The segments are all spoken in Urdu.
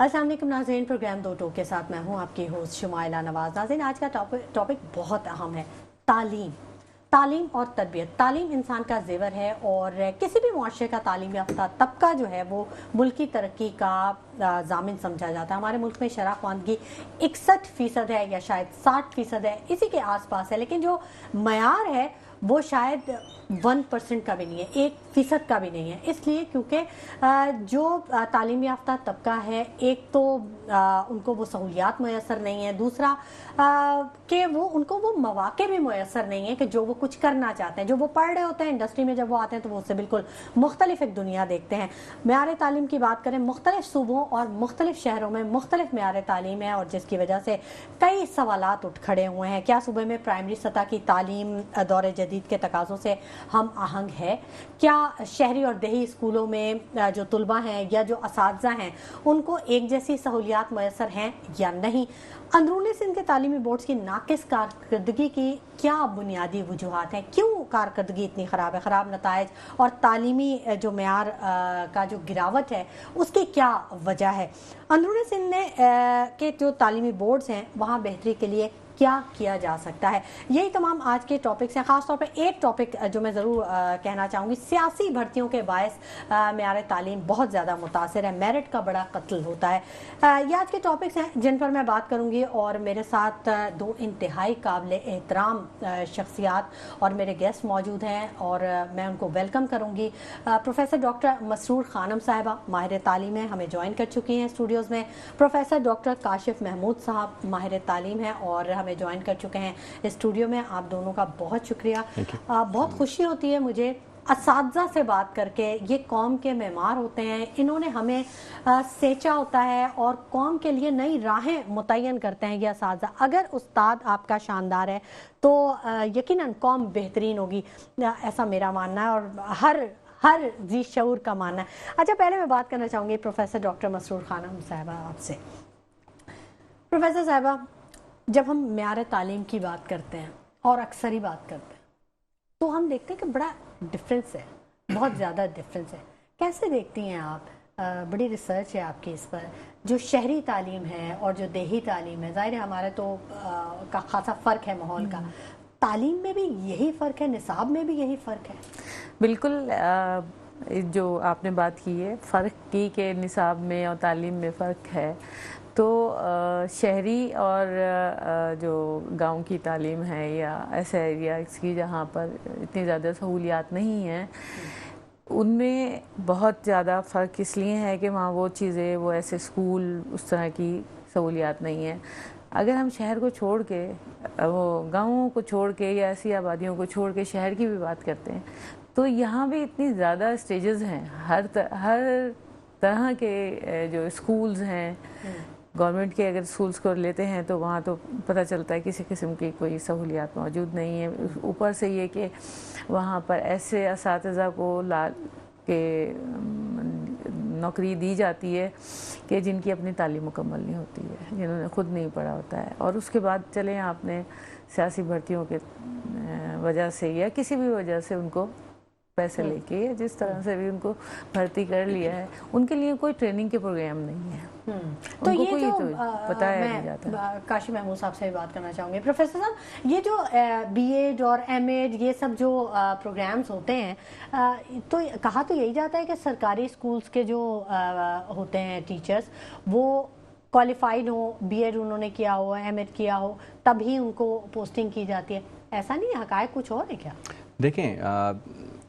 السلام علیکم ناظرین، پروگرام دو ٹوک کے ساتھ میں ہوں آپ کی ہوسٹ شمائلہ نواز۔ ناظرین، آج کا ٹاپک بہت اہم ہے، تعلیم اور تربیت۔ تعلیم انسان کا زیور ہے اور کسی بھی معاشرے کا تعلیم یافتہ طبقہ جو ہے وہ ملک کی ترقی کا ضامن سمجھا جاتا ہے۔ ہمارے ملک میں شرح خواندگی 61% ہے یا شاید 60% ہے، اسی کے آس پاس ہے، لیکن جو معیار ہے وہ شاید 1% کا بھی نہیں ہے، 1% کا بھی نہیں ہے۔ اس لیے کیونکہ جو تعلیم یافتہ طبقہ ہے، ایک تو ان کو وہ سہولیات میسر نہیں ہیں، دوسرا کہ ان کو وہ مواقع بھی میسر نہیں ہیں کہ جو وہ کچھ کرنا چاہتے ہیں۔ جو وہ پڑھ رہے ہوتے ہیں انڈسٹری میں جب وہ آتے ہیں تو وہ اس سے بالکل مختلف ایک دنیا دیکھتے ہیں۔ معیار تعلیم کی بات کریں، مختلف صوبوں اور مختلف شہروں میں مختلف معیار تعلیم ہے، اور جس کی وجہ سے کئی سوالات اٹھ کھڑے ہوئے ہیں۔ کیا صوبے میں پرائمری سطح کی تعلیم دور جدید کے تقاضوں سے ہم آہنگ ہے؟ کیا شہری اور دیہی اسکولوں میں جو طلبہ ہیں یا جو اساتذہ ہیں ان کو ایک جیسی سہولیات میسر ہیں یا نہیں؟ اندرونی سندھ کے تعلیمی بورڈز کی ناقص کارکردگی کی کیا بنیادی وجوہات ہیں؟ کیوں کارکردگی اتنی خراب ہے؟ خراب نتائج اور تعلیمی جو معیار کا جو گراوٹ ہے اس کی کیا وجہ ہے؟ اندرونی سندھ کے جو تعلیمی بورڈز ہیں وہاں بہتری کے لیے کیا کیا جا سکتا ہے؟ یہی تمام آج کے ٹاپکس ہیں۔ خاص طور پہ ایک ٹاپک جو میں ضرور کہنا چاہوں گی، سیاسی بھرتیوں کے باعث معیار تعلیم بہت زیادہ متاثر ہے، میرٹ کا بڑا قتل ہوتا ہے۔ یہ آج کے ٹاپکس ہیں جن پر میں بات کروں گی، اور میرے ساتھ دو انتہائی قابل احترام شخصیات اور میرے گیسٹ موجود ہیں، اور میں ان کو ویلکم کروں گی۔ پروفیسر ڈاکٹر مسرور خانم صاحبہ ماہر تعلیم ہیں، ہمیں جوائن کر چکی ہیں اسٹوڈیوز میں۔ پروفیسر ڈاکٹر کاشف محمود صاحب ماہر تعلیم ہیں اور ہمیں جوائن کر چکے ہیں اسٹوڈیو میں۔ آپ دونوں کا بہت شکریہ۔ بہت خوشی ہوتی ہے مجھے اساتذہ سے بات کر کے، یہ قوم کے معمار ہوتے ہیں، انہوں نے ہمیں سینچا ہوتا ہے اور قوم کے لیے نئی راہیں متعین کرتے ہیں یہ اساتذہ۔ اگر استاد آپ کا شاندار ہے تو یقیناً قوم بہترین ہوگی، ایسا میرا ماننا ہے اور ہر ذی شعور کا ماننا ہے۔ اچھا، پہلے میں بات کرنا چاہوں گی پروفیسر ڈاکٹر مسرور خانم صاحبہ آپ سے۔ پروفیسر صاحبہ، جب ہم معیار تعلیم کی بات کرتے ہیں اور اکثر ہی بات کرتے ہیں تو ہم دیکھتے ہیں کہ بڑا ڈفرینس ہے، بہت زیادہ ڈفرینس ہے۔ کیسے دیکھتی ہیں آپ؟ بڑی ریسرچ ہے آپ کی اس پر، جو شہری تعلیم ہے اور جو دیہی تعلیم ہے۔ ظاہر ہے ہمارے تو کا خاصا فرق ہے ماحول کا، تعلیم میں بھی یہی فرق ہے، نصاب میں بھی یہی فرق ہے؟ بالکل، جو آپ نے بات کی ہے فرق کی کہ نصاب میں اور تعلیم میں فرق ہے، تو شہری اور جو گاؤں کی تعلیم ہے یا ایسے ایریاز کی جہاں پر اتنی زیادہ سہولیات نہیں ہیں، ان میں بہت زیادہ فرق اس لیے ہے کہ وہاں وہ چیزیں، وہ ایسے اسکول، اس طرح کی سہولیات نہیں ہیں۔ اگر ہم شہر کو چھوڑ کے، وہ گاؤں کو چھوڑ کے یا ایسی آبادیوں کو چھوڑ کے شہر کی بھی بات کرتے ہیں تو یہاں بھی اتنی زیادہ اسٹیجز ہیں، ہر طرح کے جو اسکولز ہیں، گورنمنٹ کے اگر اسکولس کو لیتے ہیں تو وہاں تو پتہ چلتا ہے کسی قسم کی کوئی سہولیات موجود نہیں ہیں۔ اوپر سے یہ کہ وہاں پر ایسے اساتذہ کو کہ نوکری دی جاتی ہے کہ جن کی اپنی تعلیم مکمل نہیں ہوتی ہے، جنہوں نے خود نہیں پڑھا ہوتا ہے، اور اس کے بعد چلیں آپ نے سیاسی بھرتیوں کے وجہ سے یا کسی بھی وجہ سے ان کو پیسے لے کے یا جس طرح سے بھی ان کو بھرتی کر لیا ہے، ان کے لیے کوئی ٹریننگ کے پروگرام نہیں ہے، تو ان کو یہ کوئی بتایا نہیں جاتا۔ میں کاشف محمود صاحب سے بات کرنا چاہوں گی۔ پروفیسر صاحب، یہ جو بی ایڈ اور ایم ایڈ یہ سب جو پروگرامز ہوتے ہیں، تو کہا تو یہی جاتا ہے کہ سرکاری اسکولز کے جو ہوتے ہیں ٹیچرز، وہ کوالیفائڈ ہوں، بی ایڈ انہوں نے کیا ہو، ایم ایڈ کیا ہو، تب ہی ان کو پوسٹنگ کی جاتی ہے۔ ایسا نہیں ہے؟ حقائق کچھ اور ہے کیا؟ دیکھیں،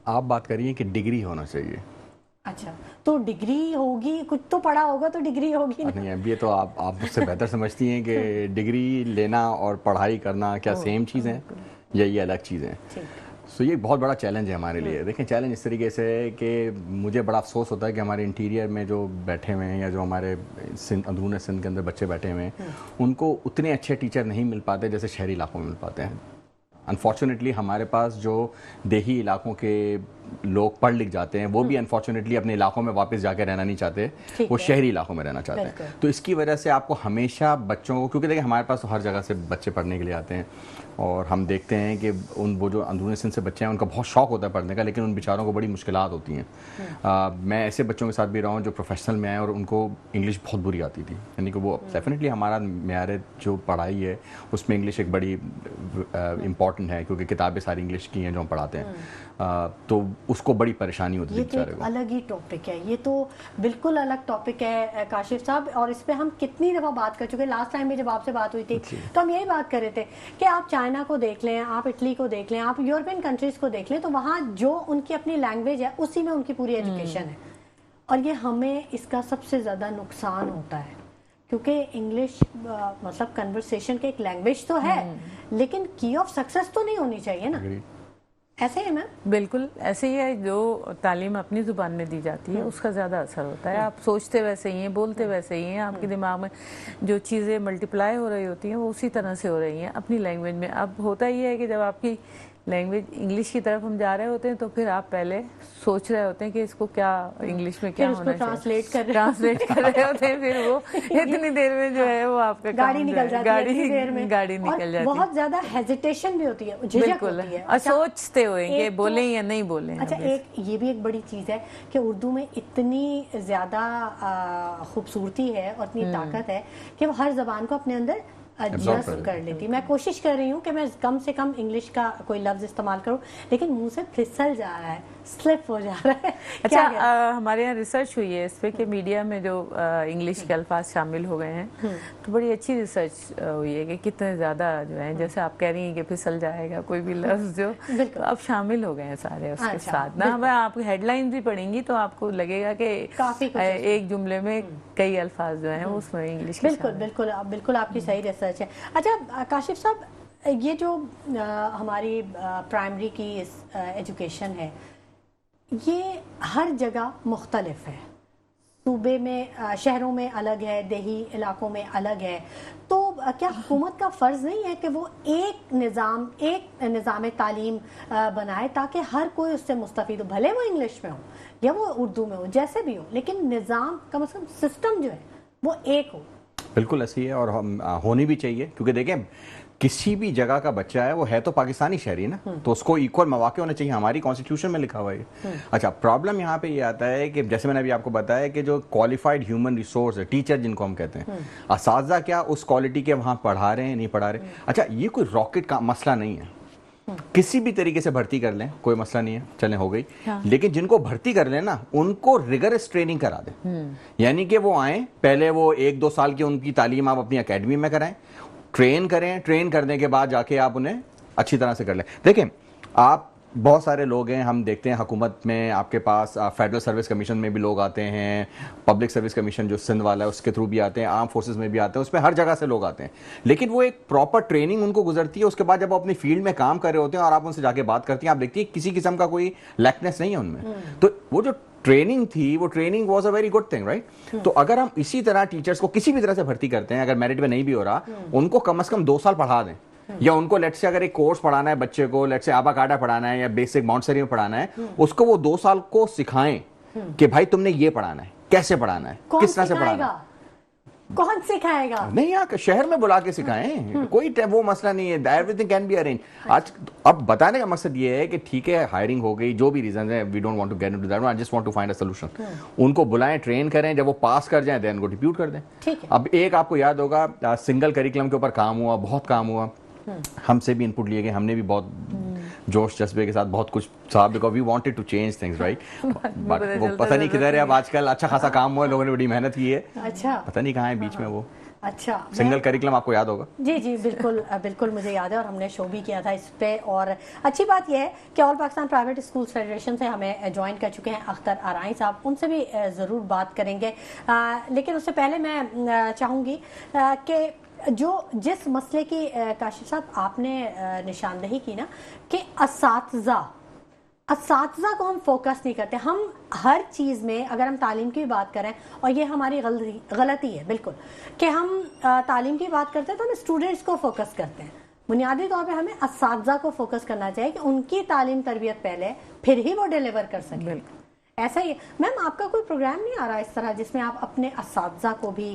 آپ بات کر رہی ہیں کہ ڈگری ہونا چاہیے۔ اچھا، تو ڈگری ہوگی، کچھ تو پڑھا ہوگا تو ڈگری ہوگی نہیں، اب یہ تو آپ مجھ سے بہتر سمجھتی ہیں کہ ڈگری لینا اور پڑھائی کرنا کیا سیم چیز ہیں یا یہ الگ چیزیں ہیں؟ سو یہ بہت بڑا چیلنج ہے ہمارے لیے۔ دیکھیں، چیلنج اس طریقے سے ہے کہ مجھے بڑا افسوس ہوتا ہے کہ ہمارے انٹیریئر میں جو بیٹھے ہوئے ہیں یا جو ہمارے اندرون سندھ کے اندر بچے بیٹھے ہوئے ہیں، ان کو اتنے اچھے ٹیچر نہیں مل پاتے جیسے شہری علاقوں میں مل پاتے ہیں۔ انفارچونیٹلی ہمارے پاس جو دیہی علاقوں کے لوگ پڑھ لکھ جاتے ہیں وہ بھی انفارچونیٹلی اپنے علاقوں میں واپس جا کے رہنا نہیں چاہتے, وہ شہری علاقوں میں رہنا چاہتے ہیں. تو اس کی وجہ سے آپ کو ہمیشہ بچوں کو, کیونکہ دیکھیں ہمارے پاس ہر جگہ سے بچے پڑھنے کے لیے آتے ہیں اور ہم دیکھتے ہیں کہ وہ جو اندرون سندھ سے بچے ہیں ان کا بہت شوق ہوتا ہے پڑھنے کا, لیکن ان بیچاروں کو بڑی مشکلات ہوتی ہیں. میں ایسے بچوں کے ساتھ بھی رہا ہوں جو پروفیشنل میں آئے اور ان کو انگلش بہت بری آتی تھی, یعنی کہ وہ ڈیفینیٹلی ہمارا معیار جو پڑھائی ہے اس میں انگلش ایک بڑی امپورٹنٹ ہے, کیونکہ کتابیں ساری انگلش کی ہیں جو ہم پڑھاتے ہیں, تو اس کو بڑی پریشانی ہوتی ہے. یہ تو ایک الگ ہی ٹاپک ہے, یہ تو بالکل الگ ٹاپک ہے کاشف صاحب, اور اس پہ ہم کتنی دفعہ بات کر چکے. لاسٹ ٹائم بھی جب آپ سے بات ہوئی تھی تو ہم یہی بات کر رہے تھے کہ آپ چائنا کو دیکھ لیں, آپ اٹلی کو دیکھ لیں, آپ یورپین کنٹریز کو دیکھ لیں, تو وہاں جو ان کی اپنی لینگویج ہے اسی میں ان کی پوری ایجوکیشن ہے, اور یہ ہمیں اس کا سب سے زیادہ نقصان ہوتا ہے, کیونکہ انگلش مطلب کنورسیشن کی ایک لینگویج تو ہے, لیکن کی آف سکسیس تو نہیں ہونی چاہیے نا. ایسے ہی میم بالکل ایسے ہی ہے, جو تعلیم اپنی زبان میں دی جاتی ہے اس کا زیادہ اثر ہوتا ہے. آپ سوچتے ویسے ہی ہیں, بولتے ویسے ہی ہیں, آپ کے دماغ میں جو چیزیں ملٹیپلائی ہو رہی ہوتی ہیں وہ اسی طرح سے ہو رہی ہیں اپنی لینگویج میں. اب ہوتا یہ ہے کہ جب آپ کی لینگویج انگلش کی طرف ہم جا رہے ہوتے ہیں تو پھر آپ پہلے سوچ رہے ہوتے ہیں کہ اس کو کیا انگلش میں کیا ہونا چاہیے, ٹرانسلیٹ کر رہے ہوتے ہیں, پھر وہ اتنی دیر میں جو ہے وہ آپ کا گاڑی نکل جاتی ہے, گاڑی نکل جاتی ہے, بہت زیادہ ہیزیٹیشن بھی ہوتی ہے, جھجک ہوتی ہے, اور سوچتے ہوئے کہ بولیں یا نہیں بولیں. اچھا ایک یہ بھی ایک بڑی چیز ہے کہ اردو میں اتنی زیادہ خوبصورتی ہے اور اتنی طاقت ہے کہ وہ ہر زبان کو اپنے اندر جذب کر لیتی. میں کوشش کر رہی ہوں کہ میں کم سے کم انگلش کا کوئی لفظ استعمال کروں, لیکن منہ سے پھسل جا رہا ہے, سلپ ہو جا رہا ہے. اچھا ہمارے یہاں ریسرچ ہوئی ہے اس پہ کہ میڈیا میں جو انگلش کے الفاظ شامل ہو گئے ہیں تو بڑی اچھی ریسرچ ہوئی ہے کہ کتنے زیادہ جو ہیں, جیسے آپ کہہ رہی ہیں کہ پھسل جائے گا کوئی بھی لفظ جو, تو اب شامل ہو گئے ہیں سارے اس کے ساتھ نا. میں آپ ہیڈ لائن بھی پڑھیں گی تو آپ کو لگے گا کہ ایک جملے میں کئی الفاظ جو ہیں اس میں انگلش کے. بالکل آپ کی صحیح ریسرچ ہے. اچھا کاشف صاحب, یہ جو ہماری پرائمری کی ایجوکیشن ہے یہ ہر جگہ مختلف ہے, صوبے میں شہروں میں الگ ہے, دیہی علاقوں میں الگ ہے, تو کیا حکومت کا فرض نہیں ہے کہ وہ ایک نظام تعلیم بنائے تاکہ ہر کوئی اس سے مستفید ہو, بھلے وہ انگلش میں ہو یا وہ اردو میں ہو, جیسے بھی ہو, لیکن نظام کا مطلب سسٹم جو ہے وہ ایک ہو. بالکل ایسی ہے اور ہونی بھی چاہیے, کیونکہ دیکھیں کسی بھی جگہ کا بچہ ہے وہ ہے تو پاکستانی شہری نا, تو اس کو ایکول مواقع ہونے چاہیے, ہماری کانسٹیٹیوشن میں لکھا ہوا ہے. اچھا پرابلم یہاں پہ یہ آتا ہے کہ جیسے میں نے ابھی آپ کو بتایا کہ جو کوالیفائڈ ہیومن ریسورس ہے, ٹیچر جن کو ہم کہتے ہیں, اساتذہ کیا اس کوالٹی کے وہاں پڑھا رہے ہیں نہیں پڑھا رہے. اچھا یہ کوئی راکٹ کا مسئلہ نہیں ہے, کسی بھی طریقے سے بھرتی کر لیں کوئی مسئلہ نہیں ہے, چلیں ہو گئی, لیکن جن کو بھرتی کر لیں نا ان کو ریگرس ٹریننگ کرا دیں, یعنی کہ وہ آئیں, پہلے وہ 1-2 سال کی ان کی تعلیم آپ اپنی اکیڈمی میں کرائیں, ٹرین کریں, ٹرین کرنے کے بعد جا کے آپ انہیں اچھی طرح سے کر لیں. دیکھیں آپ بہت سارے لوگ ہیں, ہم دیکھتے ہیں حکومت میں آپ کے پاس فیڈرل سروس کمیشن میں بھی لوگ آتے ہیں, پبلک سروس کمیشن جو سندھ والا ہے اس کے تھرو بھی آتے ہیں, آرم فورسز میں بھی آتے ہیں, اس میں ہر جگہ سے لوگ آتے ہیں, لیکن وہ ایک پراپر ٹریننگ ان کو گزرتی ہے. اس کے بعد جب وہ اپنی فیلڈ میں کام کر رہے ہوتے ہیں اور آپ ان سے جا کے بات کرتی ہیں, آپ دیکھتی ہیں کسی قسم کا کوئی لیکنیس نہیں ہے ان میں. تو وہ جو ٹریننگ تھی وہ training was a very good thing, right. تو اگر ہم اسی طرح ٹیچرز کو کسی بھی طرح سے بھرتی کرتے ہیں, اگر میرٹ میں نہیں بھی ہو رہا, ان کو کم از کم 2 سال پڑھا دیں, یا ان کو لیٹ سے اگر ایک کورس پڑھانا ہے بچے کو, لیٹ سے آبا کاڈا پڑھانا ہے یا بیسک ماؤنٹسری میں پڑھانا ہے, اس کو وہ 2 سال کو سکھائیں کہ بھائی تم نے یہ پڑھانا ہے, کیسے پڑھانا ہے, کس طرح سے پڑھانا ہے. کون سکھائے گا؟ نہیں آ شہر میں بلا کے سکھائیں, کوئی وہ مسئلہ نہیں ہے, everything can be arrange. آج اب بتانے کا مقصد یہ ہے کہ ٹھیک ہے ہائرنگ ہو گئی, جو بھی ریزنز ہیں, we don't want to get into that, I just want to find a solution. ان کو بلائیں, ٹرین کریں, جب وہ پاس کر جائیں دین کو ڈپیوٹ کر دیں. اب ایک آپ کو یاد ہوگا سنگل کریکلم کے اوپر کام ہوا, بہت کام ہوا, ہم سے بھی انپٹ لیے گئے, ہم نے بھی بہت جوش جذبے کے ساتھ بہت کچھ صاحب, because we wanted to change things, right. But وہ پتہ نہیں کدھر ہے اب, آج کل اچھا خاصا کام ہوا ہے, لوگوں نے بڑی محنت کی ہے, پتہ نہیں کہاں ہے بیچ میں وہ. اچھا سنگل کریکلم آپ کو یاد ہوگا. جی بالکل مجھے یاد ہے, اور ہم نے شو بھی کیا تھا اس پہ. اور اچھی بات یہ ہے کہ آل پاکستان پرائیویٹ اسکول فیڈریشن سے ہمیں جوائن کر چکے ہیں اختر آرائی صاحب, ان سے بھی ضرور بات کریں گے. لیکن اس سے پہلے میں چاہوں گی کہ جس مسئلے کی کاشف صاحب آپ نے نشاندہی کی نا, کہ اساتذہ کو ہم فوکس نہیں کرتے. ہم ہر چیز میں اگر ہم تعلیم کی بات کریں, اور یہ ہماری غلطی ہے بالکل, کہ ہم تعلیم کی بات کرتے ہیں تو ہم اسٹوڈنٹس کو فوکس کرتے ہیں, بنیادی طور پہ ہمیں اساتذہ کو فوکس کرنا چاہیے کہ ان کی تعلیم تربیت پہلے پھر ہی وہ ڈیلیور کر سکیں. ایسا ہی میم آپ کا کوئی پروگرام نہیں آ رہا اس طرح جس میں آپ اپنے اساتذہ کو بھی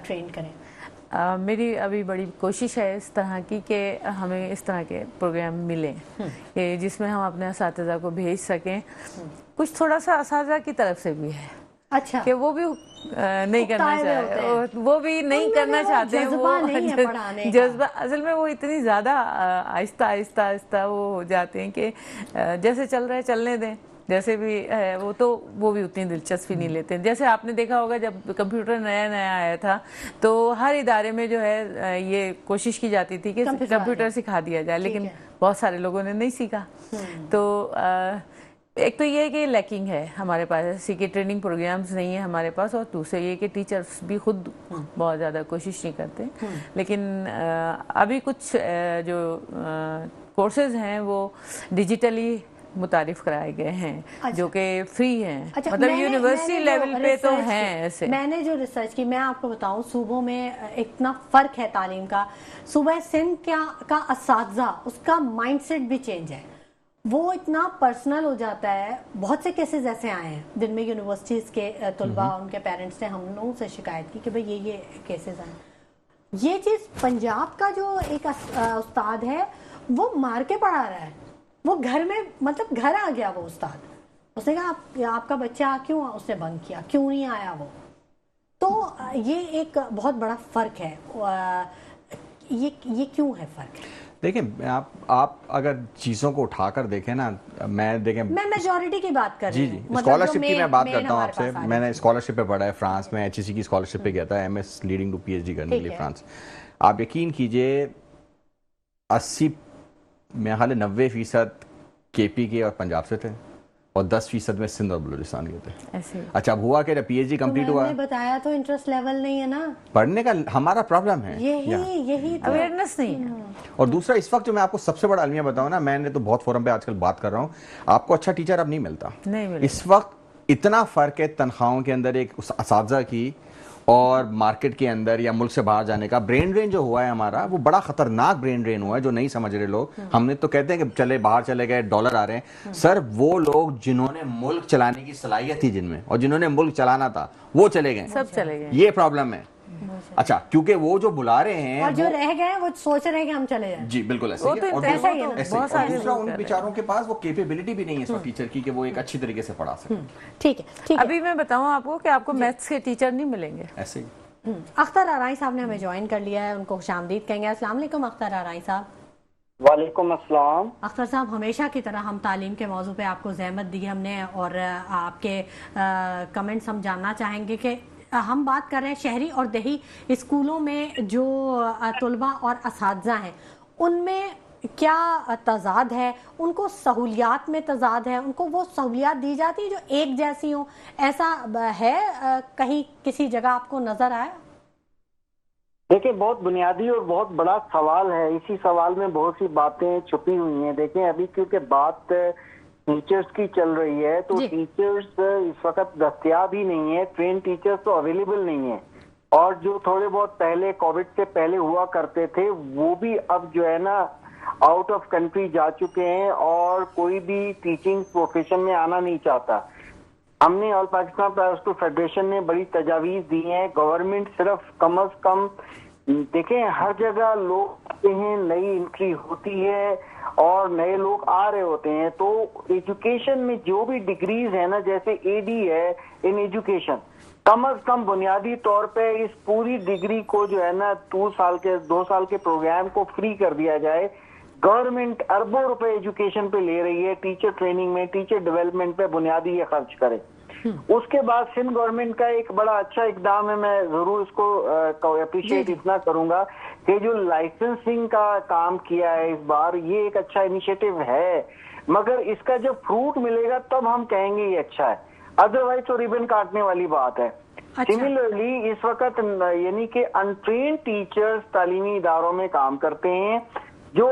ٹرین کریں؟ میری ابھی بڑی کوشش ہے اس طرح کی کہ ہمیں اس طرح کے پروگرام ملیں کہ جس میں ہم اپنے اساتذہ کو بھیج سکیں. کچھ تھوڑا سا اساتذہ کی طرف سے بھی ہے اچھا کہ وہ بھی نہیں کرنا چاہتے, وہ بھی نہیں کرنا چاہتے ہیں, وہ جذبہ اصل میں وہ اتنی زیادہ آہستہ آہستہ آہستہ وہ ہو جاتے ہیں کہ جیسے چل رہے چلنے دیں, جیسے بھی ہے وہ بھی اتنی دلچسپی نہیں لیتے. جیسے آپ نے دیکھا ہوگا جب کمپیوٹر نیا نیا آیا تھا تو ہر ادارے میں جو ہے یہ کوشش کی جاتی تھی کہ کمپیوٹر سکھا دیا جائے, لیکن بہت سارے لوگوں نے نہیں سیکھا. تو ایک تو یہ ہے کہ لیکنگ ہے ہمارے پاس, اسی کے ٹریننگ پروگرامز نہیں ہیں ہمارے پاس, اور دوسرے یہ کہ ٹیچرز بھی خود بہت زیادہ کوشش نہیں کرتے. لیکن ابھی کچھ جو کورسز ہیں وہ ڈیجیٹلی متعارف کرائے گئے ہیں جو کہ فری ہیں, مطلب یونیورسٹی لیول پہ تو ہیں ایسے. میں نے جو ریسرچ کی, میں آپ کو بتاؤں صوبوں میں اتنا فرق ہے تعلیم کا. صوبہ سندھ کا اساتذہ, اس کا مائنڈ سیٹ بھی چینج ہے, وہ اتنا پرسنل ہو جاتا ہے. بہت سے کیسز ایسے آئے ہیں جن میں یونیورسٹیز کے طلباء ان کے پیرنٹس نے ہم لوگوں سے شکایت کی کہ بھئی یہ کیسز آئے. یہ چیز پنجاب کا جو ایک استاد ہے وہ مار کے پڑھا رہا ہے, وہ گھر میں مطلب گھر آ گیا وہ استاد, اس نے کہا آپ کا بچہ کیوں اس نے بنک کیا, کیوں نہیں آیا وہ. تو یہ ایک بہت بڑا فرق ہے. یہ کیوں ہے فرق؟ دیکھیں آپ اگر چیزوں کو اٹھا کر دیکھیں نا, میں میجورٹی کی بات کر رہی ہوں, اسکالرشپ کی میں بات کرتا ہوں آپ سے. میں نے اسکالرشپ پہ پڑھا ہے فرانس میں, HEC کی اسکالرشپ پہ گیا تھا M S leading to PhD کرنے کے لیے فرانس. آپ یقین کیجئے 80 میں خیال 90% KP کے اور پنجاب سے تھے, اور 10% میں سندھ اور بلوچستان کے تھے. اچھا اب ہوا کہ جب PhD کمپلیٹ ہوا, بتایا تو انٹرسٹ لیول نہیں ہے نا پڑھنے کا, ہمارا پرابلم ہے یہی اویئرنیس نہیں ہے. اور دوسرا اس وقت جو میں آپ کو سب سے بڑا المیہ بتاؤں نا, میں نے تو بہت فورم پہ آج کل بات کر رہا ہوں, آپ کو اچھا ٹیچر اب نہیں ملتا. اس وقت اتنا فرق ہے تنخواہوں کے اندر ایک اساتذہ کی اور مارکیٹ کے اندر یا ملک سے باہر جانے کا. برین ڈرین جو ہوا ہے ہمارا, وہ بڑا خطرناک برین ڈرین ہوا ہے جو نہیں سمجھ رہے لوگ. ہم نے تو کہتے ہیں کہ چلے باہر چلے گئے, ڈالر آ رہے ہیں. سر وہ لوگ جنہوں نے ملک چلانے کی صلاحیت تھی جن میں, اور جنہوں نے ملک چلانا تھا وہ چلے گئے, سب چلے گئے. یہ پرابلم ہے. اچھا کیونکہ وہ جو بلا رہے ہیں اور جو رہ گئے وہ سوچ رہے ہیں کہ ہم چلے جائیں. جی بالکل ایسے ہی ہے. اور دوسرا ان بیچاروں کے پاس وہ کیپیبلٹی بھی نہیں ہے اس وقت ٹیچر کی کہ وہ ایک اچھی طریقے سے پڑھا سکیں. ٹھیک ہے. ابھی میں بتاؤں آپ کو کہ آپ کو میتھس کے ٹیچر نہیں ملیں گے ایسے ہی. اختر آرائی صاحب نے ہمیں جوائن کر لیا ہے, ان کو خوش آمدید کہیں گے. السلام علیکم اختر آرائی صاحب. وعلیکم السلام. اختر صاحب, ہمیشہ کی طرح ہم تعلیم کے موضوع پہ آپ کو زحمت دی ہم نے, اور آپ کے کمنٹس ہم جاننا چاہیں گے کہ ہم بات کر رہے ہیں شہری اور دیہی اسکولوں میں جو طلباء اور اساتذہ ہیں ان میں کیا تضاد ہے, ان کو سہولیات میں تضاد ہے, ان کو وہ سہولیات دی جاتی ہیں جو ایک جیسی ہوں, ایسا ہے کہیں کسی جگہ آپ کو نظر آئے؟ دیکھیں بہت بنیادی اور بہت بڑا سوال ہے, اسی سوال میں بہت سی باتیں چھپی ہوئی ہیں. دیکھیں ابھی کیونکہ بات ٹیچرز کی چل رہی ہے تو ٹیچرز اس وقت دستیاب ہی نہیں ہے, ٹرین ٹیچرز تو اویلیبل نہیں ہیں, اور جو تھوڑے بہت پہلے کووڈ سے پہلے ہوا کرتے تھے وہ بھی اب جو ہے نا آؤٹ آف کنٹری جا چکے ہیں, اور کوئی بھی ٹیچنگ پروفیشن میں آنا نہیں چاہتا. ہم نے آل پاکستان پرائیویٹ اسکول فیڈریشن نے بڑی تجاویز دی ہیں. گورنمنٹ صرف کم از کم دیکھیں ہر جگہ لوگ آتے ہیں, نئی انٹری ہوتی ہے اور نئے لوگ آ رہے ہوتے ہیں, تو ایجوکیشن میں جو بھی ڈگریز ہیں نا, جیسے AD ہے ان ایجوکیشن, کم از کم بنیادی طور پہ اس پوری ڈگری کو جو ہے نا 2 سال کے پروگرام کو فری کر دیا جائے. گورنمنٹ اربوں روپے ایجوکیشن پہ لے رہی ہے, ٹیچر ٹریننگ میں, ٹیچر ڈیولپمنٹ پہ بنیادی یہ خرچ کرے. اس کے بعد سندھ گورنمنٹ کا ایک بڑا اچھا اقدام ہے, میں ضرور اس کو اپریشیٹ اتنا کروں گا کہ جو لائسنسنگ کا کام کیا ہے اس بار, یہ ایک اچھا انیشیٹو ہے, مگر اس کا جب فروٹ ملے گا تب ہم کہیں گے یہ اچھا ہے, ادروائز تو ریبن کاٹنے والی بات ہے. سملرلی اس وقت یعنی کہ انٹرینڈ ٹیچرز تعلیمی اداروں میں کام کرتے ہیں, جو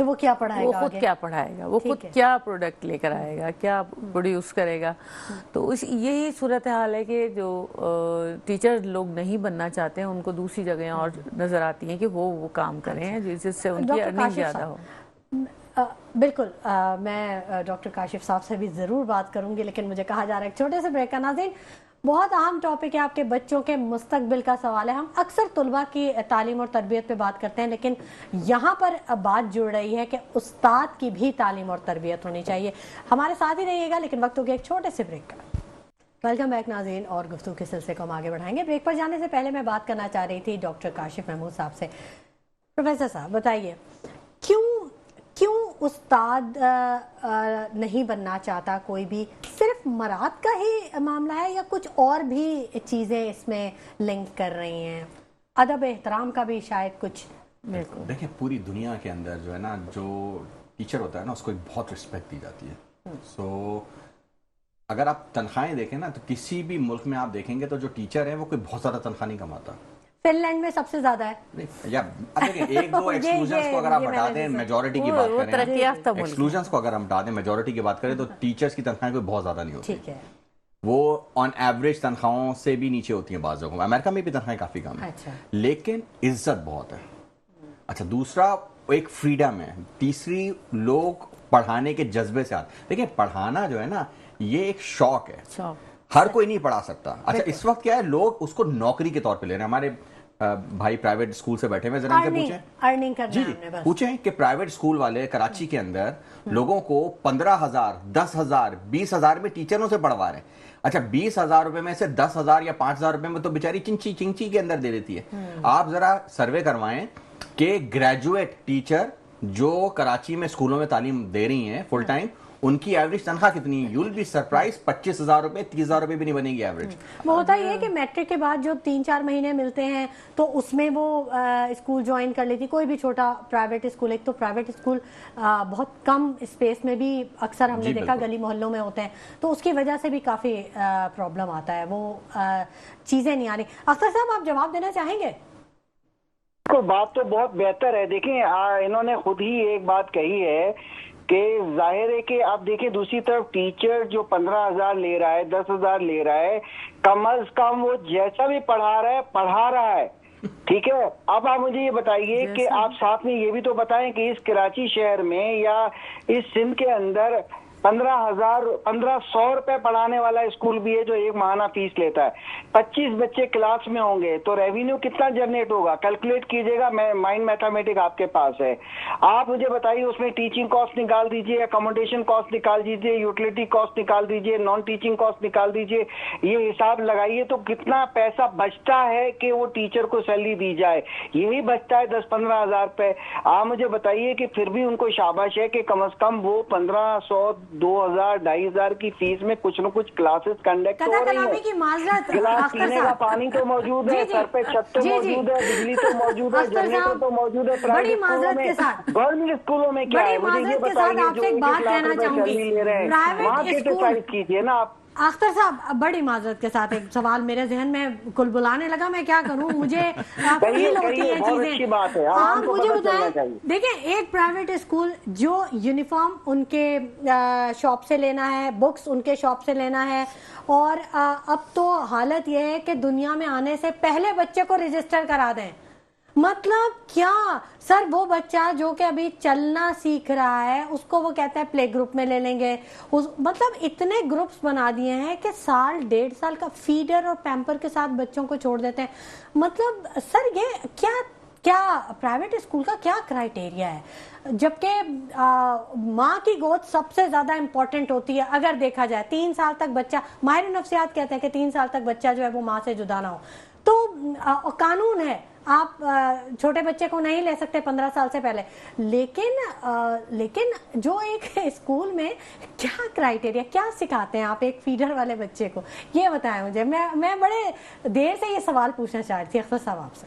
تو وہ کیا پڑھائے وہ گا خود آگے؟ کیا پڑھائے گا، وہ خود کیا پروڈکٹ لے کر آئے گا، کیا پروڈیوس کرے گا. تو یہی صورتحال ہے کہ جو ٹیچر لوگ نہیں بننا چاہتے ہیں ان کو دوسری جگہیں اور نظر آتی ہیں کہ وہ کام کریں جس سے ان کی ارننگ زیادہ ہو. بالکل، میں ڈاکٹر کاشف صاحب سے بھی ضرور بات کروں گی، لیکن مجھے کہا جا رہا ہے ایک چھوٹے سے بریک کا. ناظرین، بہت اہم ٹاپک ہے، آپ کے بچوں کے مستقبل کا سوال ہے. ہم اکثر طلباء کی تعلیم اور تربیت پہ بات کرتے ہیں، لیکن یہاں پر بات جڑ رہی ہے کہ استاد کی بھی تعلیم اور تربیت ہونی چاہیے. ہمارے ساتھ ہی رہیے گا، لیکن وقت ہو گیا ایک چھوٹے سے بریک کا. ویلکم بیک ناظرین، اور گفتگو کے سلسلے کو ہم آگے بڑھائیں گے. بریک پر جانے سے پہلے میں بات کرنا چاہ رہی تھی ڈاکٹر کاشف محمود صاحب سے. پروفیسر صاحب بتائیے، کیوں استاد نہیں بننا چاہتا کوئی بھی؟ صرف مراد کا ہی معاملہ ہے یا کچھ اور بھی چیزیں اس میں لنک کر رہی ہیں؟ ادب احترام کا بھی شاید کچھ. دیکھیں، پوری دنیا کے اندر جو ہے نا، جو ٹیچر ہوتا ہے نا اس کو ایک بہت رسپیکٹ دی جاتی ہے. سو اگر آپ تنخواہیں دیکھیں نا تو کسی بھی ملک میں آپ دیکھیں گے تو جو ٹیچر ہے وہ کوئی بہت زیادہ تنخواہ نہیں کماتا. فن لینڈ میں سب سے زیادہ ہے. یا دیکھیں، ایک دو ایکسکلوژنس کو اگر آپ ہٹا دیں، میجورٹی کی بات کریں، ترقی یافتہ ملک ایکسکلوژنس کو اگر ہم ہٹا دیں، میجورٹی کی بات کریں تو ٹیچرز کی تنخواہیں کوئی بہت زیادہ نہیں ہوتی. ٹھیک ہے، وہ آن ایوریج تنخواہوں سے بھی نیچے ہوتی ہیں بعض جگہوں. امریکہ میں بھی تنخواہیں کافی کم ہیں، لیکن عزت بہت ہے. اچھا، دوسرا ایک فریڈم ہے. تیسری، لوگ پڑھانے کے جذبے سے آتے. دیکھیں، پڑھانا جو ہے نا یہ ایک شوق ہے، ہر کوئی نہیں پڑھا سکتا. اچھا، اس وقت کیا ہے، لوگ اس کو نوکری کے طور پہ لے رہے ہیں. ہمارے بھائی پرائیویٹ اسکول سے بیٹھے ہوئے، ذرا ان سے پوچھیں جی پوچھیں کہ پرائیویٹ اسکول والے کراچی کے اندر لوگوں کو 15,000 10,000 20,000 میں ٹیچروں سے پڑھوا رہے ہیں. اچھا، 20,000 روپے میں سے 10,000 یا 5,000 روپے میں تو بیچاری چنچی کے اندر دے دیتی ہے. آپ ذرا سروے کروائیں کہ گریجویٹ ٹیچر جو کراچی میں اسکولوں میں تعلیم دے رہی ہیں فل ٹائم، ان کی ایوریج تنخواہ کتنی ہے؟ You will be surprise. 25,000 روپے 30,000 روپے بھی نہیں بنے گی ایوریج. وہ ہوتا یہ ہے کہ میٹرک کے بعد جو 3-4 مہینے ملتے ہیں تو اس میں وہ اسکول جوائن کر لیتی، کوئی بھی چھوٹا پرائیویٹ اسکول. ایک تو پرائیویٹ اسکول بہت کم اسپیس میں بھی اکثر ہم نے دیکھا گلی محلوں میں ہوتے ہیں، تو اس کی وجہ سے بھی کافی پرابلم آتا ہے، وہ چیزیں نہیں آ رہی. اختر صاحب، آپ جواب دینا چاہیں گے؟ بات تو بہت بہتر ہے. دیکھیں، انہوں نے خود ہی ایک بات کہی ہے کہ ظاہر ہے کہ آپ دیکھیں دوسری طرف ٹیچر جو 15,000 لے رہا ہے، 10,000 لے رہا ہے، کم از کم وہ جیسا بھی پڑھا رہا ہے. ٹھیک ہے، اب آپ مجھے یہ بتائیے کہ آپ ساتھ میں یہ بھی تو بتائیں کہ اس کراچی شہر میں یا اس سندھ کے اندر 15,100 روپے پڑھانے والا اسکول بھی ہے جو ایک ماہانہ فیس لیتا ہے. 25 بچے کلاس میں ہوں گے تو ریونیو کتنا جنریٹ ہوگا؟ کیلکولیٹ کیجئے گا. مائنڈ میتھمیٹک آپ کے پاس ہے. آپ مجھے بتائیے اس میں ٹیچنگ کاسٹ نکال دیجئے، اکوموڈیشن کاسٹ نکال دیجئے، یوٹیلیٹی کاسٹ نکال دیجئے، نان ٹیچنگ کاسٹ نکال دیجئے. یہ حساب لگائیے تو کتنا پیسہ بچتا ہے کہ وہ ٹیچر کو سیلری دی جائے. یہی بچتا ہے 10-15,000 روپے. آپ مجھے بتائیے کہ پھر بھی ان کو شاباش ہے کہ کم از کم وہ 1,500 2,000 2,500 کی فیس میں کچھ نہ کچھ کلاسز کنڈکٹ ہو رہی ہیں. گلاس پینے کا پانی تو موجود ہے، سر پہ چھت تو موجود ہے، بجلی تو موجود ہے، جنریٹر تو موجود ہے. بڑی معذرت کے ساتھ گورنمنٹ اسکولوں میں کیا ہے مجھے یہ بتائیے، جو 1 لاکھ روپے سیلری لے رہے ہیں وہاں کرٹیسائز کیجیے نا آپ. اختر صاحب، بڑی معذرت کے ساتھ ایک سوال میرے ذہن میں کل بلانے لگا، میں کیا کروں، مجھے فیل ہوتی ہیں چیزیں. آپ مجھے بتائیں، دیکھیں ایک پرائیویٹ اسکول جو یونیفارم ان کے شاپ سے لینا ہے، بکس ان کے شاپ سے لینا ہے، اور اب تو حالت یہ ہے کہ دنیا میں آنے سے پہلے بچے کو رجسٹر کرا دیں. مطلب کیا سر، وہ بچہ جو کہ ابھی چلنا سیکھ رہا ہے اس کو وہ کہتا ہے پلے گروپ میں لے لیں گے. مطلب اتنے گروپس بنا دیے ہیں کہ 1.5 سال کا فیڈر اور پیمپر کے ساتھ بچوں کو چھوڑ دیتے ہیں. مطلب سر یہ کیا پرائیویٹ اسکول کا کیا کرائیٹیریا ہے؟ جبکہ ماں کی گود سب سے زیادہ امپورٹنٹ ہوتی ہے. اگر دیکھا جائے 3 سال تک بچہ، ماہر نفسیات کہتے ہیں کہ 3 سال تک بچہ جو ہے وہ ماں سے جدا نہ ہو. تو قانون ہے، آپ چھوٹے بچے کو نہیں لے سکتے 15 سال سے پہلے. لیکن جو ایک اسکول میں کیا کرائیٹیریا، کیا سکھاتے ہیں آپ ایک فیڈر والے بچے کو؟ یہ بتائیں مجھے. میں بڑے دیر سے یہ سوال پوچھنا چاہ رہی تھی اختر صاحب آپ سے.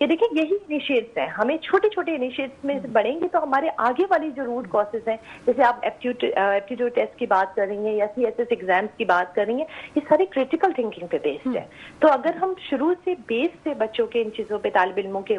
کہ دیکھیں یہی انیشیٹس ہیں, ہمیں چھوٹے چھوٹے انیشیٹس میں بڑھیں گے تو ہمارے آگے والی جو روٹ کازز ہیں, جیسے آپ ایپٹیٹیوڈ ٹیسٹ کی بات کر رہی ہیں یا CSS ایگزامس کی بات کر رہی ہیں, یہ سارے کریٹیکل تھنکنگ پہ بیسڈ ہے. تو اگر ہم شروع سے بیس سے بچوں کے ان چیزوں پہ طالب علموں کے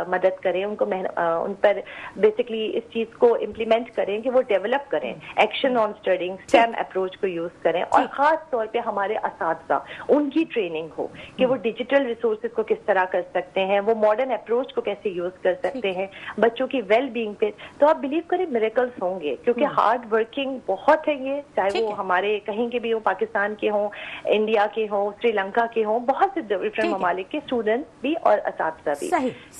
مدد کریں, ان کو ان پر بیسکلی اس چیز کو امپلیمنٹ کریں کہ وہ ڈیولپ کریں, action on studying, STEM approach کو یوز کریں, اور خاص طور پہ ہمارے اساتذہ ان کی ٹریننگ ہو کہ وہ ڈیجیٹل ریسورسز کو کس طرح کر سکتے ہیں, وہ ماڈرن اپروچ کو کیسے یوز کر سکتے ہیں بچوں کی ویل بینگ پہ. تو آپ بلیو کریں میریکلز ہوں گے, کیونکہ ہارڈ ورکنگ بہت ہے یہ, چاہے وہ ہمارے کہیں کے بھی ہوں, پاکستان کے ہوں, انڈیا کے ہوں, سری لنکا کے ہوں, بہت سے ڈفرینٹ ممالک کے اسٹوڈنٹس بھی اور اساتذہ بھی.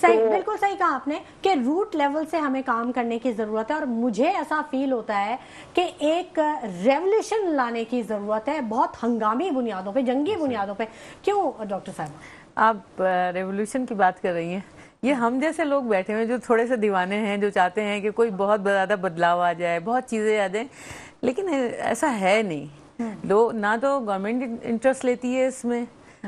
صحیح بالکل صحیح کہا آپ نے کہ روٹ لیول سے ہمیں کام کرنے کی ضرورت ہے, اور مجھے ایسا فیل ہوتا ہے کہ ایک ریولیوشن لانے کی ضرورت ہے, بہت ہنگامی بنیادوں پہ, جنگی بنیادوں پہ. کیوں ڈاکٹر صاحب آپ ریولیوشن کی بات کر رہی ہیں؟ یہ ہم جیسے لوگ بیٹھے ہوئے جو تھوڑے سے دیوانے ہیں, جو چاہتے ہیں کہ کوئی بہت زیادہ بدلاؤ آ جائے, بہت چیزیں آ جائیں, لیکن ایسا ہے نہیں. نہ تو گورنمنٹ انٹرسٹ لیتی ہے اس میں.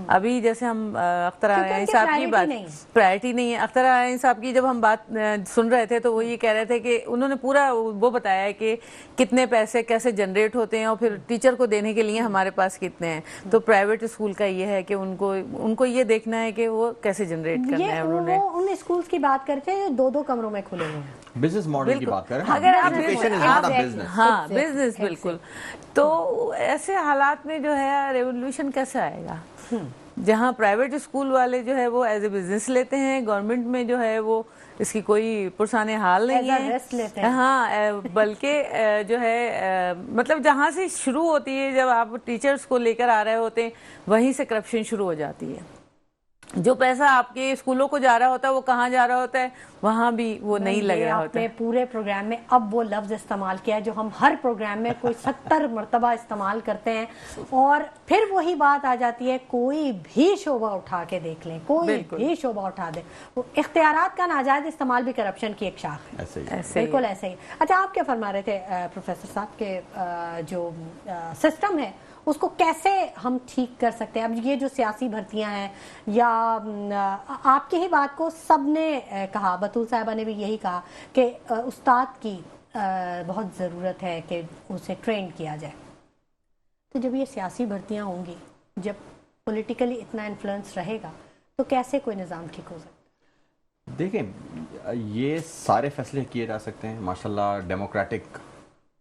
ابھی جیسے ہم اختر عارانی صاحب کی بات, پرائرٹی نہیں ہے. اختر عارانی صاحب کی جب ہم بات سن رہے تھے تو وہ یہ کہہ رہے تھے کہ انہوں نے پورا وہ بتایا ہے کہ کتنے پیسے کیسے جنریٹ ہوتے ہیں اور پھر ٹیچر کو دینے کے لیے ہمارے پاس کتنے ہیں. تو پرائیویٹ اسکول کا یہ ہے کہ ان کو یہ دیکھنا ہے کہ وہ کیسے جنریٹ کرنا ہے. انہوں نے ان اسکولز کی بات کرتے ہیں 2-2 کمروں میں کھلے ہوئے ہیں, بزنس ماڈل کی بات کریں, اگر آپ ہاں بزنس بالکل. تو ایسے حالات میں جو ہے ریولیوشن کیسے آئے گا جہاں پرائیویٹ اسکول والے جو ہے وہ ایز اے بزنس لیتے ہیں, گورنمنٹ میں جو ہے وہ اس کی کوئی پرسان حال نہیں ہے. ہاں, بلکہ جو ہے مطلب جہاں سے شروع ہوتی ہے, جب آپ ٹیچرز کو لے کر آ رہے ہوتے ہیں وہیں سے کرپشن شروع ہو جاتی ہے. جو پیسہ آپ کے اسکولوں کو جا رہا ہوتا ہے وہ کہاں جا رہا ہوتا ہے, وہاں بھی وہ نہیں لگ رہا ہوتا ہے. پورے پروگرام میں اب وہ لفظ استعمال کیا ہے جو ہم ہر پروگرام میں کوئی 70 مرتبہ استعمال کرتے ہیں, اور پھر وہی بات آ جاتی ہے, کوئی بھی شعبہ اٹھا کے دیکھ لیں, کوئی بھی شعبہ اٹھا دیں, اختیارات کا ناجائز استعمال بھی کرپشن کی ایک شاخ ہے. بالکل ایسے ہی. اچھا, آپ کیا فرما رہے تھے پروفیسر صاحب کے جو سسٹم ہے اس کو کیسے ہم ٹھیک کر سکتے ہیں؟ اب یہ جو سیاسی بھرتیاں ہیں, یا آپ کی ہی بات کو سب نے کہا, بطول صاحبہ نے بھی یہی کہا کہ استاد کی بہت ضرورت ہے کہ اسے ٹرین کیا جائے. تو جب یہ سیاسی بھرتیاں ہوں گی, جب پولیٹیکلی اتنا انفلوئنس رہے گا, تو کیسے کوئی نظام ٹھیک ہو سکتا ہے؟ دیکھیں, یہ سارے فیصلے کیے جا سکتے ہیں. ماشاءاللہ ڈیموکریٹک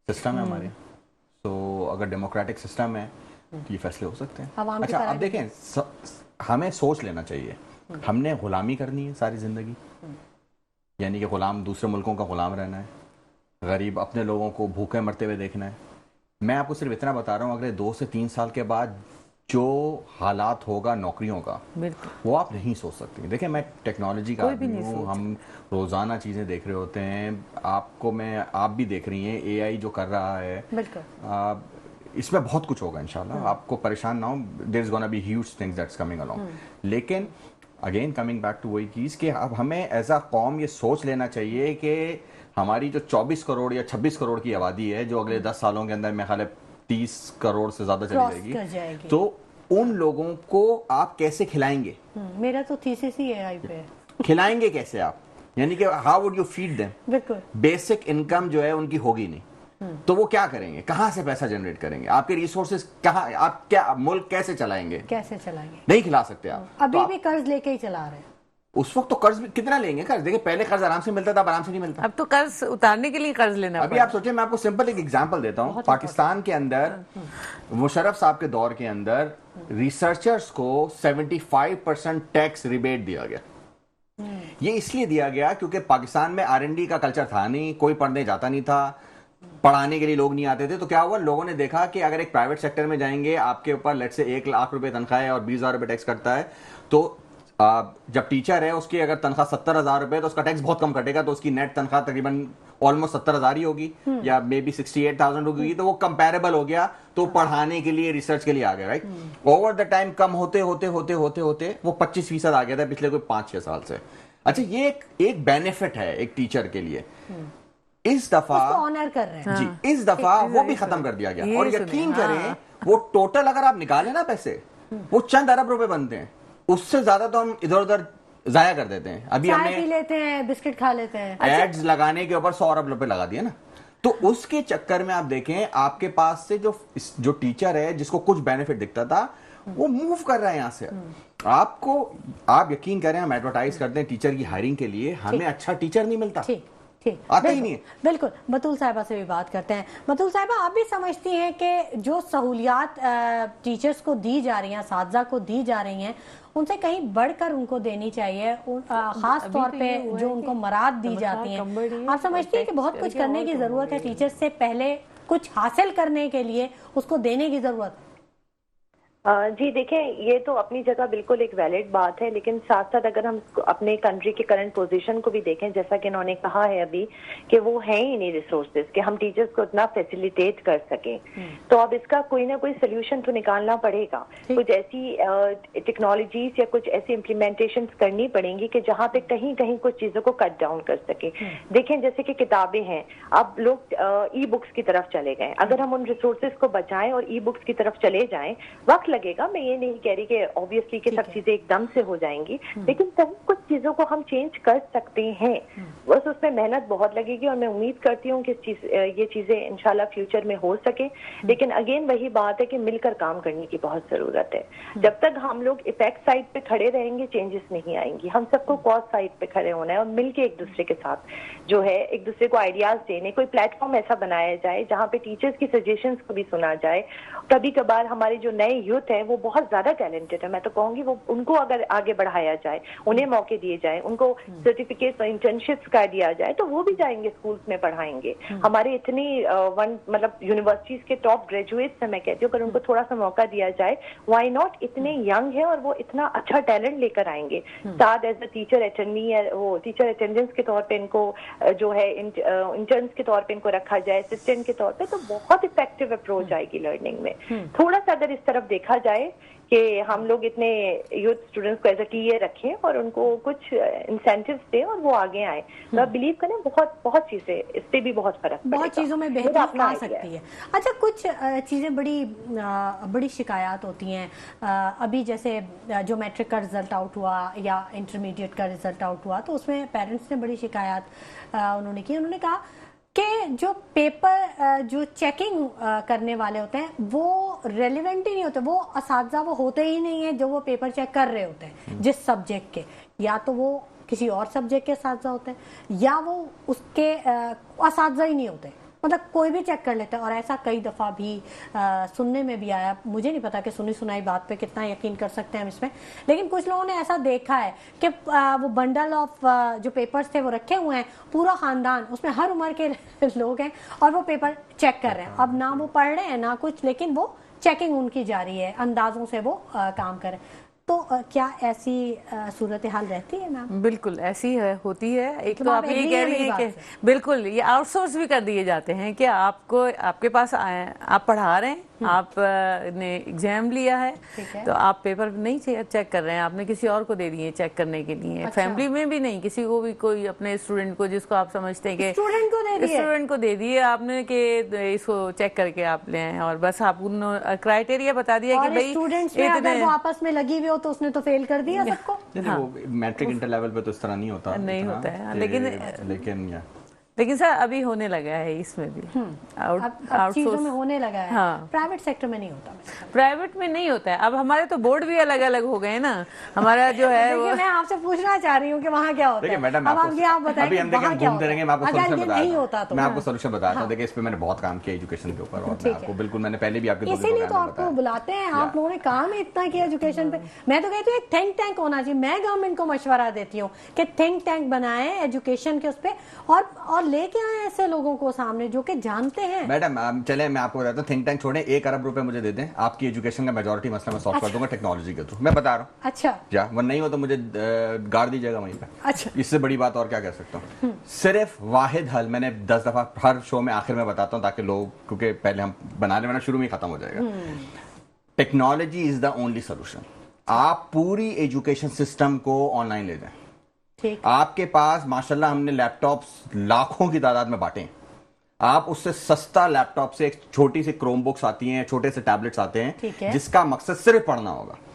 سسٹم ہے ہمارے, تو اگر ڈیموکریٹک سسٹم ہے تو یہ فیصلے ہو سکتے ہیں. اچھا, اب دیکھیں, ہمیں سوچ لینا چاہیے, ہم نے غلامی کرنی ہے ساری زندگی, یعنی کہ غلام دوسرے ملکوں کا غلام رہنا ہے, غریب اپنے لوگوں کو بھوکے مرتے ہوئے دیکھنا ہے. میں آپ کو صرف اتنا بتا رہا ہوں, اگلے 2 سے 3 سال کے بعد جو حالات ہوگا نوکریوں کا, وہ آپ نہیں سوچ سکتے. دیکھیں, میں ٹیکنالوجی کا آدمی ہوں, ہم روزانہ چیزیں دیکھ رہے ہوتے ہیں. آپ بھی دیکھ رہی ہیں AI جو کر رہا ہے, اس میں بہت کچھ ہوگا انشاءاللہ. آپ کو پریشان نہ ہو, there is gonna be huge things that's coming along. لیکن اگین کمنگ بیک ٹو وہی چیز کہ اب ہمیں ایز اے قوم یہ سوچ لینا چاہیے کہ ہماری جو 24 کروڑ یا 26 کروڑ کی آبادی ہے, جو اگلے 10 سالوں کے اندر میرے خیال ہے 30 کروڑ سے زیادہ چلی جائے گی, تو ان لوگوں کو آپ کیسے کھلائیں گے؟ میرا تو تھیسس ہی AI پہ. کھلائیں گے کیسے آپ؟ یعنی کہ how would you feed them? بالکل بیسک انکم جو ہے ان کی ہوگی نہیں, تو وہ کیا کریں گے؟ کہاں سے پیسہ جنریٹ کریں گے؟ آپ کے ریسورسز کہاں, آپ کیا ملک کیسے چلائیں گے؟ نہیں کھلا سکتے آپ. ابھی بھی قرض لے کے ہی چلا رہے ہیں. اس وقت تو قرض کتنا لیں گے؟ قرض دیکھیں, پہلے قرض آرام سے ملتا تھا, اب آرام سے نہیں ملتا. اب تو قرض اتارنے کے لیے قرض لینا. ابھی آپ سوچیں, میں آپ کو سمپل ایک ایگزامپل دیتا ہوں. پاکستان کے اندر مشرف صاحب کے دور کے اندر ریسرچرز کو 75% ٹیکس ریبیٹ دیا گیا. یہ اس لیے دیا گیا کیونکہ پاکستان میں R&D کا کلچر تھا نہیں, کوئی پڑھنے جاتا نہیں تھا, پڑھانے کے لیے لوگ نہیں آتے تھے. تو کیا ہوا, لوگوں نے دیکھا کہ اگر ایک پرائیویٹ سیکٹر میں جائیں گے, آپ کے اوپر لیٹ سے 1 لاکھ روپے تنخواہ ہے اور 20,000 روپے ٹیکس کٹتا ہے, تو جب ٹیچر ہے اس کی اگر تنخواہ 70,000 روپے, تو اس کا ٹیکس بہت کم کٹے گا, تو اس کی نیٹ تنخواہ تقریباً آلموسٹ 70,000 ہی ہوگی, یا مے بی 68,000 ہوگی. تو وہ کمپیریبل ہو گیا, تو پڑھانے کے لیے, ریسرچ کے لیے آ گیا. رائٹ, اوور دا ٹائم کم ہوتے ہوتے ہوتے ہوتے ہوتے وہ 25% آ گیا تھا پچھلے کوئی 5-6 سال سے. اچھا, یہ ایک بینیفٹ ہے ایک ٹیچر کے لیے. اس دفعہ آنر کر رہے ہیں, جی, اس دفعہ وہ بھی ختم کر دیا گیا. اور یقین کریں, وہ ٹوٹل اگر آپ نکالیں نا پیسے, وہ چند ارب روپے بنتے ہیں. اس سے زیادہ تو ہم ادھر ادھر ضائع کر دیتے ہیں. ابھی ہم چائے پی نے لیتے ہیں, بسکٹ کھا لیتے ہیں. ایڈز لگانے کے اوپر 100 ارب روپے لگا دیا نا, تو اس کے چکر میں آپ دیکھیں آپ کے پاس سے جو ٹیچر ہے جس کو کچھ بینیفٹ دکھتا تھا وہ موو کر رہا ہے یہاں سے. آپ یقین کریں ہم ایڈورٹائز کرتے ہیں ٹیچر کی ہائرنگ کے لیے, ہمیں اچھا ٹیچر نہیں ملتا, آتا ہی نہیں ہے. بالکل. بطول صاحبہ سے بھی بات کرتے ہیں. بطول صاحبہ, آپ بھی سمجھتی ہیں کہ جو سہولیات ٹیچرز کو دی جا رہی ہیں, اساتذہ کو دی جا رہی ہیں, ان سے کہیں بڑھ کر ان کو دینی چاہیے, خاص طور پہ جو ان کو مراد دی جاتی ہیں؟ آپ سمجھتی ہیں کہ بہت کچھ کرنے کی ضرورت ہے, ٹیچر سے پہلے کچھ حاصل کرنے کے لیے اس کو دینے کی ضرورت؟ جی دیکھیں, یہ تو اپنی جگہ بالکل ایک ویلڈ بات ہے, لیکن ساتھ ساتھ اگر ہم اپنے کنٹری کے کرنٹ پوزیشن کو بھی دیکھیں, جیسا کہ انہوں نے کہا ہے ابھی کہ وہ ہیں ہی نہیں ریسورسز کہ ہم ٹیچرز کو اتنا فیسیلیٹیٹ کر سکیں, تو اب اس کا کوئی نہ کوئی سلیوشن تو نکالنا پڑے گا. کچھ ایسی ٹیکنالوجیز یا کچھ ایسی امپلیمنٹیشنز کرنی پڑیں گی کہ جہاں پہ کہیں کہیں کچھ چیزوں کو کٹ ڈاؤن کر سکیں. دیکھیں جیسے کہ کتابیں ہیں, اب لوگ ای بکس کی طرف چلے گئے, اگر ہم ان ریسورسز کو بچائیں اور ای بکس کی طرف چلے جائیں, وقت لگے گا, میں یہ نہیں کہہ رہی کہ obviously کہ سب چیزیں ایک دم سے ہو جائیں گی, لیکن کہیں کچھ چیزوں کو ہم چینج کر سکتے ہیں, بس اس میں محنت بہت لگے گی, اور میں امید کرتی ہوں کہ یہ چیزیں انشاءاللہ فیوچر میں ہو سکے. لیکن اگین وہی بات ہے کہ مل کر کام کرنے کی بہت ضرورت ہے. جب تک ہم لوگ افیکٹ سائڈ پہ کھڑے رہیں گے چینجز نہیں آئیں گی. ہم سب کو کاز سائڈ پہ کھڑے ہونا ہے اور مل کے ایک دوسرے کے ساتھ جو ہے ایک دوسرے کو آئیڈیاز دینے, کوئی پلیٹ فارم ایسا بنایا جائے جہاں پہ ٹیچرز کی سجیشنز کو بھی سنا جائے. کبھی کبھار ہمارے جو نئے یوتھ ہیں وہ بہت زیادہ ٹیلنٹڈ ہے, میں تو کہوں گی وہ ان کو اگر آگے بڑھایا جائے, انہیں موقع دیے جائیں, ان کو سرٹیفکیٹس اور انٹرنشپس کا دیا جائے, تو وہ بھی جائیں گے اسکولس میں پڑھائیں گے. ہمارے اتنی مطلب یونیورسٹیز کے ٹاپ گریجویٹس ہیں, میں کہتی ہوں اگر ان کو تھوڑا سا موقع دیا جائے, وائی ناٹ, اتنے ینگ ہے اور وہ اتنا اچھا ٹیلنٹ لے کر آئیں گے. ساتھ ایز اے ٹیچر اٹینڈی ہے, وہ ٹیچر اٹینڈنس کے طور پہ ان کو جو ہے انٹرنس کے طور پہ ان کو رکھا جائے, اسسٹنٹ کے طور پہ, تو بہت افیکٹو اپروچ آئے گی لرننگ میں. تھوڑا سا اگر اس طرف دیکھا جائے کہ ہم لوگ اتنے یوتھ اسٹوڈنٹس کو ایز اے ٹی اے رکھیں اور ان کو کچھ انسینٹیوز دیں اور وہ آگے آئیں, تو آپ بلیو کریں بہت چیزیں, اس پہ بھی بہت فرق پڑے گا, بہت چیزوں میں بہتری آ سکتی ہے. اچھا, کچھ چیزیں بڑی شکایات ہوتی ہیں. ابھی جیسے جو میٹرک کا رزلٹ آؤٹ ہوا یا انٹرمیڈیٹ کا رزلٹ آؤٹ ہوا, تو اس میں پیرنٹس نے بڑی شکایات انہوں نے کی. انہوں نے کہا کہ جو پیپر جو چیکنگ کرنے والے ہوتے ہیں وہ ریلیونٹ ہی نہیں ہوتے, وہ اساتذہ وہ ہوتے ہی نہیں ہیں جو وہ پیپر چیک کر رہے ہوتے ہیں جس سبجیکٹ کے, یا تو وہ کسی اور سبجیکٹ کے اساتذہ ہوتے ہیں یا وہ اس کے اساتذہ ہی نہیں ہوتے, مطلب کوئی بھی چیک کر لیتا ہے. اور ایسا کئی دفعہ بھی سننے میں بھی آیا, مجھے نہیں پتا کہ سنی سنائی بات پہ کتنا یقین کر سکتے ہیں ہم اس میں, لیکن کچھ لوگوں نے ایسا دیکھا ہے کہ وہ بنڈل آف جو پیپرز تھے وہ رکھے ہوئے ہیں, پورا خاندان اس میں ہر عمر کے لوگ ہیں, اور وہ پیپر چیک کر رہے ہیں. اب نہ وہ پڑھ رہے ہیں نہ کچھ, لیکن وہ چیکنگ ان کی جاری ہے, اندازوں سے وہ کام کریں. تو کیا ایسی صورتحال رہتی ہے میم؟ بالکل ایسی ہوتی ہے. ایک تو آپ یہ کہہ رہی ہیں کہ بالکل یہ آؤٹ سورس بھی کر دیے جاتے ہیں کہ آپ کے پاس آپ پڑھا رہے ہیں, آپ نے ایگزام لیا ہے تو آپ پیپر نہیں چیک کر رہے ہیں, آپ نے کسی اور کو دے دیے چیک کرنے کے لیے. فیملی میں بھی نہیں, کسی کو بھی, کوئی اپنے اسٹوڈنٹ کو جس کو آپ سمجھتے ہیں کہ اسٹوڈنٹ کو دے دیے آپ نے کہ اس کو چیک کر کے آپ لیں, اور بس آپ کرائٹیریا بتا دیا کہ بھائی اگر وہ آپس میں لگی ہوئی ہو تو اس نے تو فیل کر دیا سب کو. میٹرک انٹر لیول پہ تو اس طرح نہیں ہوتا ہے, لیکن سر ابھی ہونے لگا ہے اس میں بھی, اب چیزوں میں ہونے لگا ہے. پرائیویٹ سیکٹر میں نہیں ہوتا, پرائیویٹ میں نہیں ہوتا ہے. اب ہمارے تو بورڈ بھی الگ الگ ہو گئے نا, ہمارا جو ہے میں آپ سے پوچھنا چاہ رہی ہوں کہ وہاں کیا ہوتا ہے. اب آپ یہ آپ بتائیں میں آپ کو سولوشن بتاتا ہوں. دیکھیں اس پہ میں نے بہت کام کیا ایجوکیشن کے اوپر, اور میں آپ کو بالکل میں نے پہلے بھی آپ کے اسی لیے تو آپ کو بلاتے ہیں, آپ لوگوں نے کام اتنا کیا ایجوکیشن پہ. میں تو کہتی ہوں ایک تھنک ٹینک ہونا چاہیے. میں گورنمنٹ کو مشورہ دیتی ہوں کہ تھنک ٹینک بنائیں ایجوکیشن کے اس پہ, اور لے کے آئیں ایسے لوگوں کو سامنے جو کہ جانتے ہیں. میڈم چلیں میں آپ کو بتاتا ہوں, تھنک ٹینک چھوڑیں, 1 ارب روپے مجھے دے دیں, آپ کی ایجوکیشن کا میجورٹی مسئلہ میں سالو کر دوں گا ٹیکنالوجی کے تھرو. میں بتا رہا ہوں. اچھا جا وہ نہیں ہو تو مجھے گاڑ دیجیے گا وہیں پہ. اچھا, اس سے بڑی بات اور کیا کہہ سکتا ہوں. صرف واحد حل, میں نے 10 دفعہ ہر شو میں آخر میں بتاتا ہوں تاکہ لوگ, کیونکہ پہلے ہم بنانے والا شروع میں ہی ختم ہو جائے گا. Technology is the only solution. آپ پوری ایجوکیشن سسٹم کو آن لائن لے جائیں. آپ کے پاس ماشاءاللہ ہم نے لیپ ٹاپس لاکھوں کی تعداد میں بانٹے ہیں. آپ اس سے سستا لیپ ٹاپ سے ایک چھوٹی سی کروم بکس آتی ہیں, چھوٹے سے ٹیبلٹس آتے ہیں, جس کا مقصد صرف پڑھنا ہوگا.